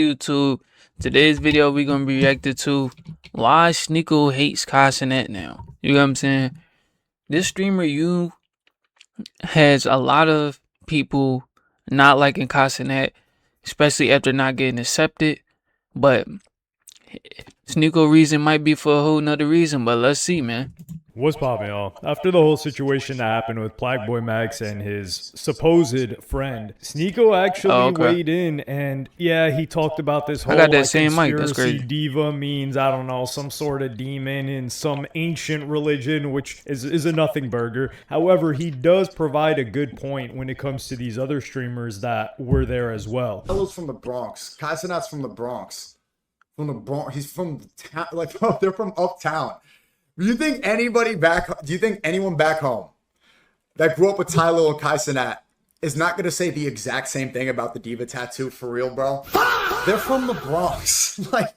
YouTube. Today's video we're gonna be reacting to why Sneako hates Kai Cenat now. You know what I'm saying? This streamer has a lot of people not liking Kai Cenat, especially after not getting accepted. But Sneako reason might be for a whole nother reason, but let's see, man. What's poppin', y'all? After the whole situation that happened with Plagueboy Max and his supposed friend, Sneako actually weighed in, and yeah, he talked about this whole conspiracy diva means, I don't know, some sort of demon in some ancient religion, which is a nothing burger. However, he does provide a good point when it comes to these other streamers that were there as well. Hello's from the Bronx. Kai Cenat's from the Bronx. From the Bronx. He's from town. Like, they're from uptown. Do you think anyone back home that grew up with Tyler and Kai Cenat is not going to say the exact same thing about the diva tattoo for real, bro? They're from the Bronx. Like,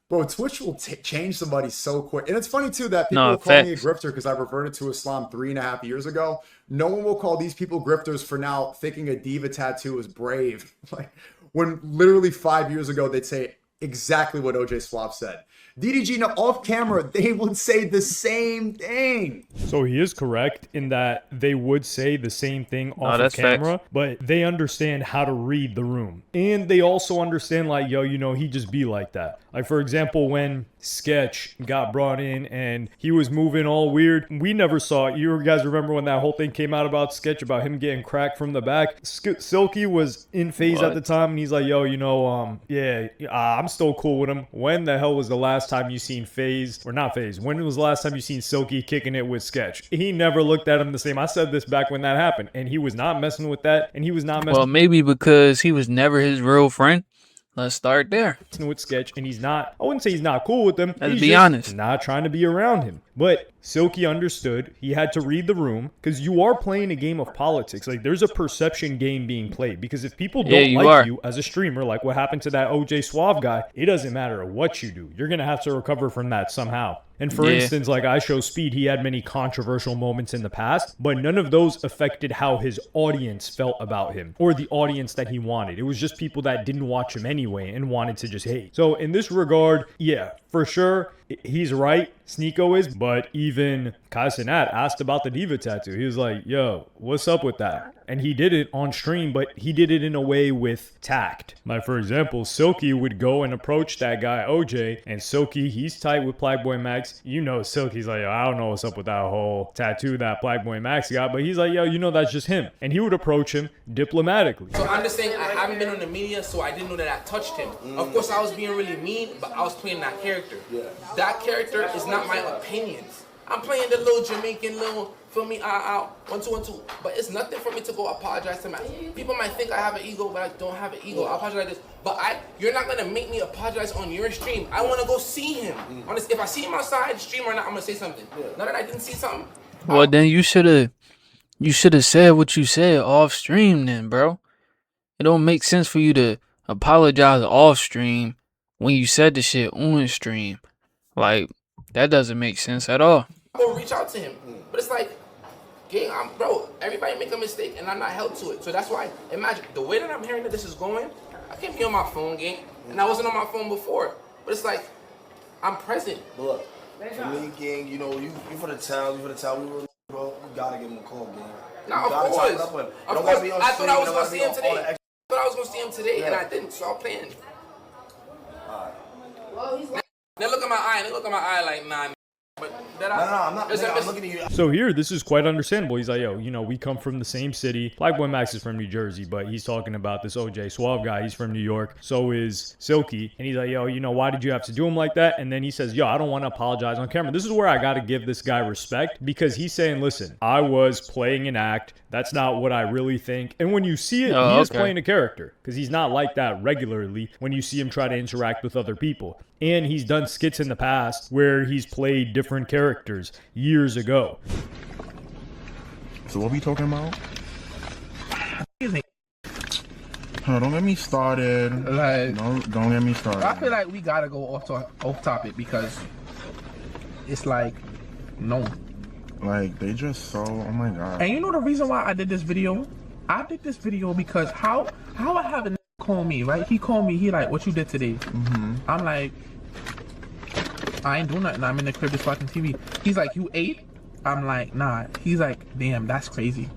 bro, Twitch will change somebody so quick. And it's funny, too, that people will call me a grifter because I reverted to Islam 3.5 years ago. No one will call these people grifters for now thinking a diva tattoo is brave. Like, when literally 5 years ago, they'd say exactly what OJ Swap said. DDG, now off camera, they would say the same thing. So he is correct in that they would say the same thing off of camera, but they understand how to read the room. And they also understand, like, yo, you know, he just be like that. Like, for example, when Sketch got brought in and he was moving all weird, we never saw it. You guys remember when that whole thing came out about Sketch, about him getting cracked from the back? Silky was in phase at the time, and he's like, yo, you know, I'm still cool with him. When the hell was the last time you seen when was the last time you seen Silky kicking it with Sketch? He never looked at him the same. I said this back when that happened, and he was not messing with that, and he was not messing. Well, maybe because he was never his real friend. Let's start there. With Sketch, and he's not, I wouldn't say he's not cool with him. Let's be honest. Not trying to be around him. But Silky understood. He had to read the room, because you are playing a game of politics. Like, there's a perception game being played. Because if people don't like you as a streamer, like what happened to that OJ Suave guy, it doesn't matter what you do. You're going to have to recover from that somehow. And for instance, like I Show Speed, he had many controversial moments in the past, but none of those affected how his audience felt about him or the audience that he wanted. It was just people that didn't watch him anyway and wanted to just hate. So in this regard, yeah, for sure, he's right. Sneako is, but even Kai Cenat asked about the diva tattoo. He was like, yo, what's up with that? And he did it on stream, but he did it in a way with tact. Like, for example, Silky would go and approach that guy, OJ, and Silky, he's tight with Plagueboy Max. You know, Silky's like, yo, I don't know what's up with that whole tattoo that Plagueboy Max got, but he's like, yo, you know, that's just him. And he would approach him diplomatically. So I'm just saying, I haven't been on the media, so I didn't know that I touched him. Of course, I was being really mean, but I was playing that character. That character is not my opinions. I'm playing the little Jamaican little, feel me, 1 2 1 2. But it's nothing for me to go apologize to Max. People might think I have an ego, but I don't have an ego. I apologize like this. But you're not gonna make me apologize on your stream. I wanna go see him. Honestly, if I see him outside, stream or not, I'm gonna say something. Now that I didn't see something. Well, then you should have said what you said off stream then, bro. It don't make sense for you to apologize off stream when you said the shit on stream. Like, that doesn't make sense at all. I'm gonna reach out to him, but it's like, gang, bro, everybody make a mistake and I'm not held to it. So that's why, imagine, the way that I'm hearing that this is going, I can't be on my phone, gang, and I wasn't on my phone before, but it's like, I'm present. Look, for me, gang, you know, you for the town, we really, bro, you gotta give him a call, gang. Nah, of course. I thought I was gonna see him today. And I didn't, so I'm playing. Alright. Well, he's like, now look at my eye, like, nah. But I'm not looking at you. So here, this is quite understandable. He's like, yo, you know, we come from the same city. Plagueboy Max is from New Jersey, but he's talking about this OJ Suave guy. He's from New York. So is Silky. And he's like, yo, you know, why did you have to do him like that? And then he says, yo, I don't want to apologize on camera. This is where I got to give this guy respect, because he's saying, listen, I was playing an act. That's not what I really think. And when you see it, he is playing a character, because he's not like that regularly when you see him try to interact with other people. And he's done skits in the past where he's played different characters years ago. So what are we talking about? Don't get me started. Like, don't get me started. I feel like we gotta go off topic because it's like, no. Like, they just so, oh my god. And you know the reason why I did this video? I did this video because how I have a called me, right? He called me. He like, what you did today? I'm like, I ain't doing nothing. I'm in the crib just watching TV. He's like, you ate? I'm like, nah. He's like, damn, that's crazy.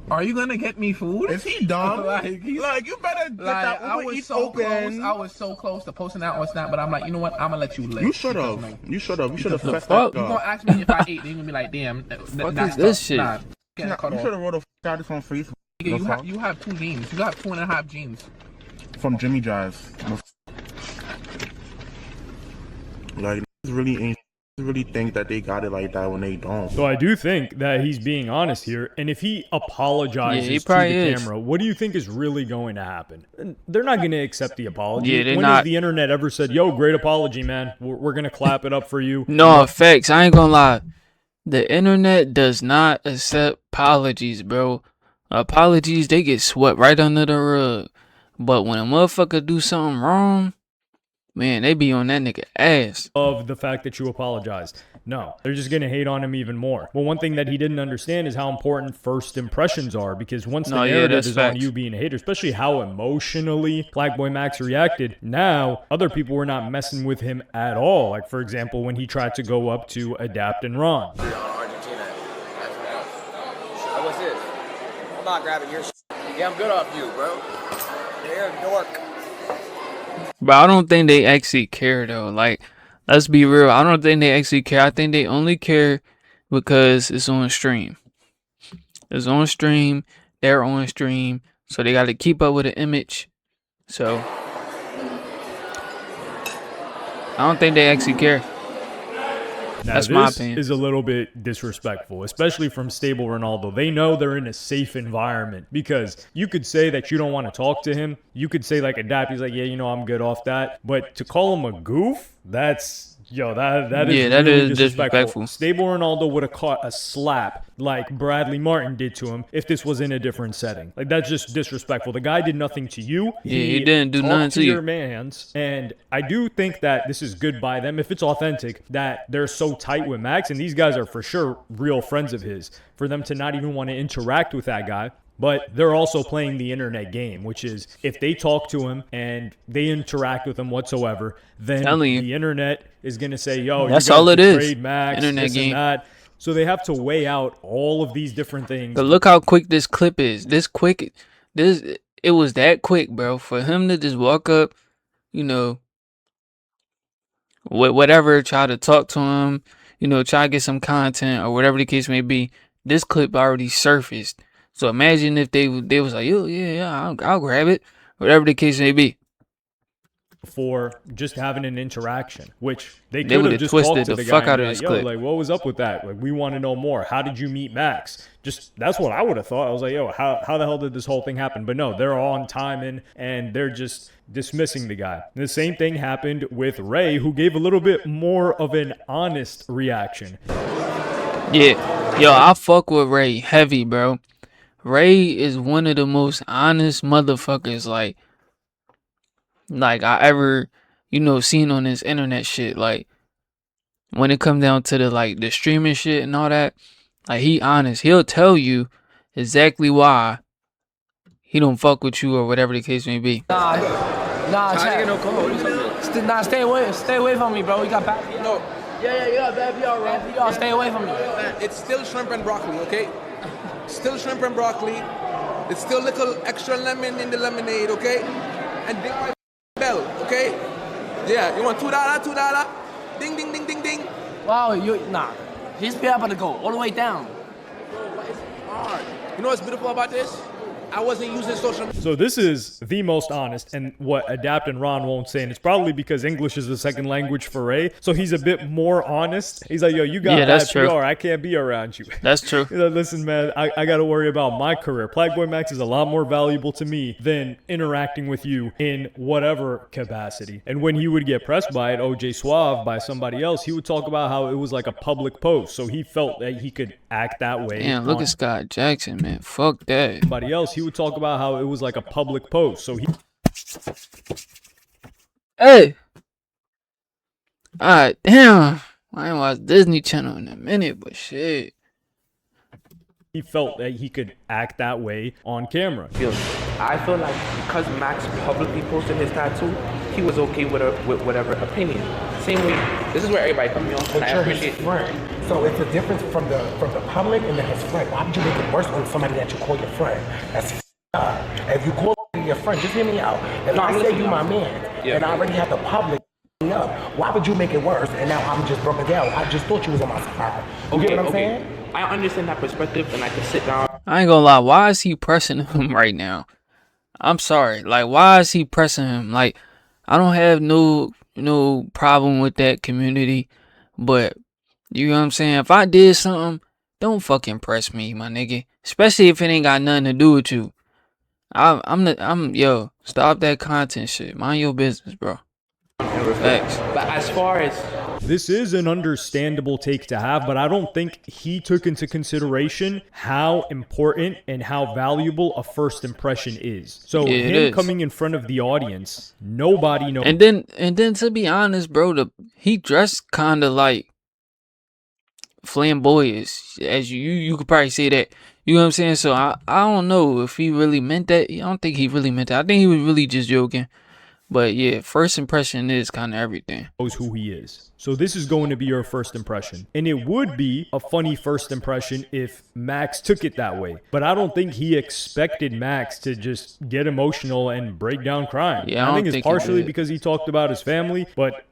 Are you gonna get me food? Is he dumb? like you better get that I was so close. I was so close to posting that on Snap, but I'm like, you know what? I'm gonna let you live. You should have. You should have. You should have fessed fuck? that You up. gonna ask me if I ate? Then you gonna be like, damn. What is this shit? Nah, You should have wrote a status on Facebook. you have 2 jeans. You got 2.5 jeans. From Jimmy Jives. Like, really think that they got it like that when they don't. So I do think that he's being honest here, and if he apologizes Yeah, he to probably the is. camera, what do you think is really going to happen? They're not going to accept the apology. Yeah, they're when not. has the internet ever said, yo, great apology, man, we're going to clap it up for you? No, facts. I ain't gonna lie. The internet does not accept apologies, bro. Apologies, they get swept right under the rug. But when a motherfucker do something wrong, man, they be on that nigga ass. Of the fact that you apologized. No, they're just going to hate on him even more. But one thing that he didn't understand is how important first impressions are, because once the narrative that's is on facts. you being a hater, especially how emotionally Black Boy Max reacted, now other people were not messing with him at all. Like, for example, when he tried to go up to Adapt and Ron. What's this? I'm not grabbing your shit. Yeah, I'm good off you, bro. You're a dork. But I don't think they actually care though. Like, let's be real. I don't think they actually care. I think they only care because it's on stream. It's on stream. They're on stream. So they got to keep up with the image. So I don't think they actually care. Now, That's my this opinion. is a little bit disrespectful, especially from Stable Ronaldo. They know they're in a safe environment, because you could say that you don't want to talk to him. You could say like Adapt, he's like, yeah, you know, I'm good off that. But to call him a goof, that is really disrespectful. Stable Ronaldo would have caught a slap like Bradley Martin did to him if this was in a different setting. Like, that's just disrespectful. The guy did nothing to you. Yeah, he didn't do talked nothing to you. your mans, and I do think that this is good by them if it's authentic, that they're so tight with Max, and these guys are for sure real friends of his, for them to not even want to interact with that guy. But they're also playing the internet game, which is if they talk to him and they interact with him whatsoever, then the internet is going to say, yo, that's you all it is. Trade Max, Internet this game. and that. So they have to weigh out all of these different things. But look how quick this clip is. It was that quick, bro. For him to just walk up, you know, whatever, try to talk to him, you know, try to get some content or whatever the case may be. This clip already surfaced. So imagine if they was like, yo, yeah, I'll grab it, whatever the case may be. For just having an interaction, which they They could would've have just twisted talked to the the fuck guy out and of be this like, yo, clip. like, what was up with that? Like, we want to know more. How did you meet Max? Just, that's what I would have thought. I was like, yo, how the hell did this whole thing happen? But no, they're on timing and they're just dismissing the guy. And the same thing happened with Ray, who gave a little bit more of an honest reaction. Yeah, yo, I fuck with Ray heavy, bro. Ray is one of the most honest motherfuckers like I ever, you know, seen on this internet shit. Like, when it comes down to the streaming shit and all that, like, he honest. He'll tell you exactly why he don't fuck with you or whatever the case may be. Nah, chat. Nah, stay away from me, bro. You got bad PR. No. Yeah, you got bad PR, bro. PR, stay away from me. It's still shrimp and broccoli, okay? Still shrimp and broccoli. It's still little extra lemon in the lemonade, okay? And ding my bell, okay? Yeah, you want $2? Ding, ding, ding, ding, ding. Wow, nah. His PR about to go all the way down. It's hard. You know what's beautiful about this? I wasn't using social media. So this is the most honest, and what Adapt and Ron won't say, and it's probably because English is the second language for Ray, so he's a bit more honest. He's like, yo, you got bad true. PR, I can't be around you. That's true. He's like, listen, man, I got to worry about my career. Black Boy Max is a lot more valuable to me than interacting with you in whatever capacity. And when he would get pressed by it, OJ Suave, by somebody else, he would talk about how it was like a public post, so he felt that he could act that way. Damn, look at Scott Jackson, man. Fuck that. Somebody else, he would talk about how it was like a public post, so he... Hey! Alright, damn. I ain't watched Disney Channel in a minute, but shit. He felt that he could act that way on camera. I feel like because Max publicly posted his tattoo, he was okay with whatever opinion. Same way, this is where everybody comes on. But you're his friend. So it's a difference from the public and then his friend. Why would you make it worse when somebody that you call your friend? That's if you call your friend, just hear me out. If I say you my man, and I already have the public up, why would you make it worse? And now I'm just broken down. I just thought you was on my side. You get what I'm saying? I understand that perspective, and I can sit down. I ain't gonna lie. Why is he pressing him right now? I'm sorry. Like, why is he pressing him? Like, I don't have no problem with that community, but you know what I'm saying? If I did something, don't fucking press me, my nigga. Especially if it ain't got nothing to do with you. Yo, stop that content shit. Mind your business, bro. Facts. But as far as this is an understandable take to have, but I don't think he took into consideration how important and how valuable a first impression is. So him coming in front of the audience, nobody knows. And then to be honest, bro, he dressed kind of like flamboyant, as you could probably say that. You know what I'm saying? So I don't know if he really meant that. I don't think he really meant that. I think he was really just joking. But yeah, first impression is kind of everything. Knows who he is. So this is going to be your first impression. And it would be a funny first impression if Max took it that way. But I don't think he expected Max to just get emotional and break down crying. Yeah, I think it's partially because he talked about his family. But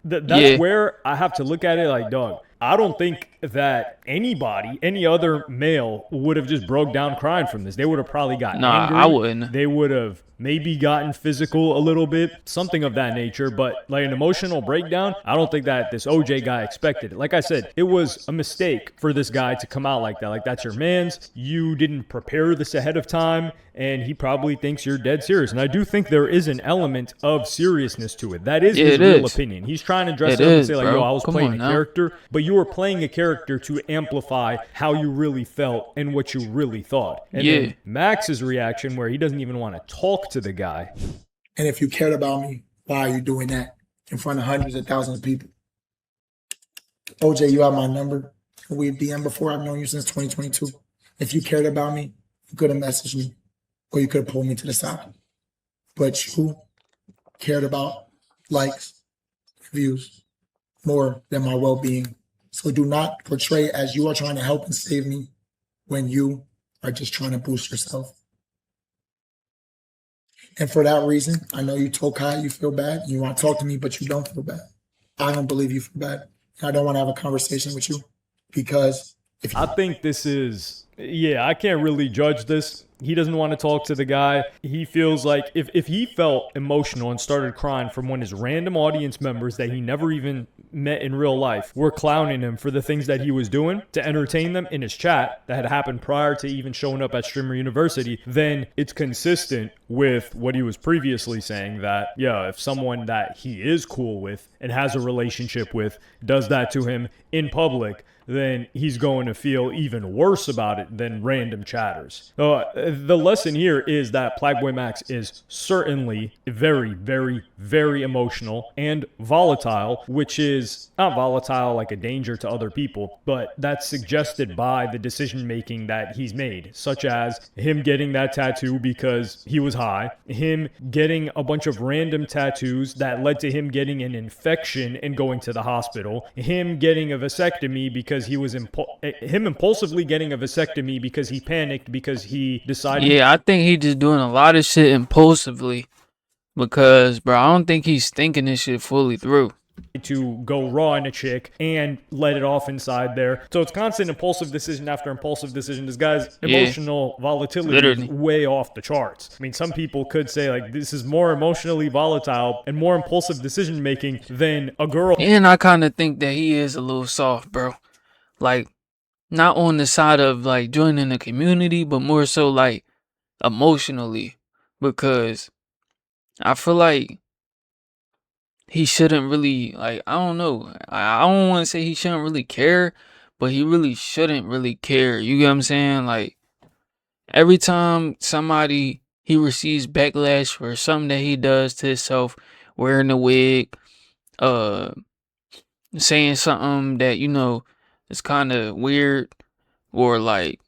that's where I have to look at it like, dog, I don't think that anybody, any other male, would have just broke down crying from this. They would have probably gotten angry. I wouldn't. They would have maybe gotten physical a little bit, something of that nature. But like an emotional breakdown, I don't think that this OJ guy expected it. Like I said, it was a mistake for this guy to come out like that. Like, that's your man's. You didn't prepare this ahead of time, and he probably thinks you're dead serious. And I do think there is an element of seriousness to it. That is his real opinion. He's trying to dress it up and say, like, yo, I was playing a character. But you were playing a character to amplify how you really felt and what you really thought. And then Max's reaction, where he doesn't even want to talk to the guy. And if you cared about me, why are you doing that in front of hundreds of thousands of people? OJ, you have my number. We've DM before. I've known you since 2022. If you cared about me, you could have messaged me or you could have pulled me to the side. But you cared about likes, views, more than my well-being. So do not portray as you are trying to help and save me when you are just trying to boost yourself. And for that reason, I know you told Kai you feel bad. You want to talk to me, but you don't feel bad. I don't believe you feel bad. I don't want to have a conversation with you because I think this is, I can't really judge this. He doesn't want to talk to the guy. He feels like if he felt emotional and started crying from when his random audience members that he never even met in real life were clowning him for the things that he was doing to entertain them in his chat that had happened prior to even showing up at Streamer University, then it's consistent with what he was previously saying that, if someone that he is cool with and has a relationship with does that to him in public, then he's going to feel even worse about it than random chatters. The lesson here is that Plague Max is certainly very, very, very emotional and volatile, which is not volatile like a danger to other people, but that's suggested by the decision-making that he's made, such as him getting that tattoo because he was high, him getting a bunch of random tattoos that led to him getting an infection and going to the hospital, him getting a vasectomy because he was impulsively getting a vasectomy because he panicked because he decided. Yeah, I think he just doing a lot of shit impulsively because, bro, I don't think he's thinking this shit fully through. To go raw on a chick and let it off inside there. So it's constant impulsive decision after impulsive decision. This guy's emotional volatility is way off the charts. I mean, some people could say like this is more emotionally volatile and more impulsive decision making than a girl. And I kind of think that he is a little soft, bro. Like, not on the side of like joining the community, but more so like emotionally, because I feel like he shouldn't really, like, I don't know. I don't want to say he shouldn't really care, but he really shouldn't really care. You get what I'm saying? Like, every time he receives backlash for something that he does to himself, wearing a wig, saying something that, is kind of weird, or like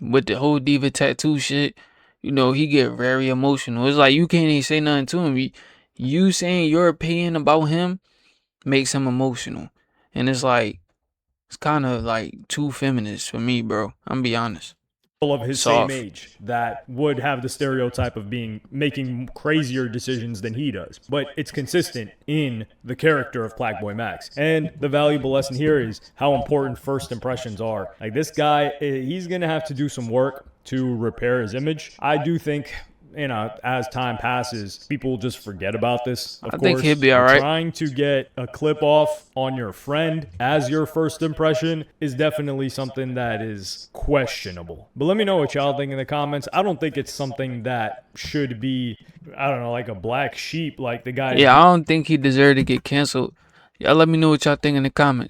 with the whole diva tattoo shit, you know, he get very emotional. It's like you can't even say nothing to him. You saying your opinion about him makes him emotional. And it's like, it's kind of like too feminist for me, bro. I'm gonna be honest. Of his Soft. same age that would have the stereotype of making crazier decisions than he does. But it's consistent in the character of Plaque Max. And the valuable lesson here is how important first impressions are. Like, this guy, he's going to have to do some work to repair his image. I do think, you know, as time passes, people will just forget about this. Of course, think he'll be all right. Trying to get a clip off on your friend as your first impression is definitely something that is questionable. But let me know what y'all think in the comments. I don't think it's something that should be, I don't know, like a black sheep, like the guy. Yeah, I don't think he deserved to get canceled. Y'all let me know what y'all think in the comments.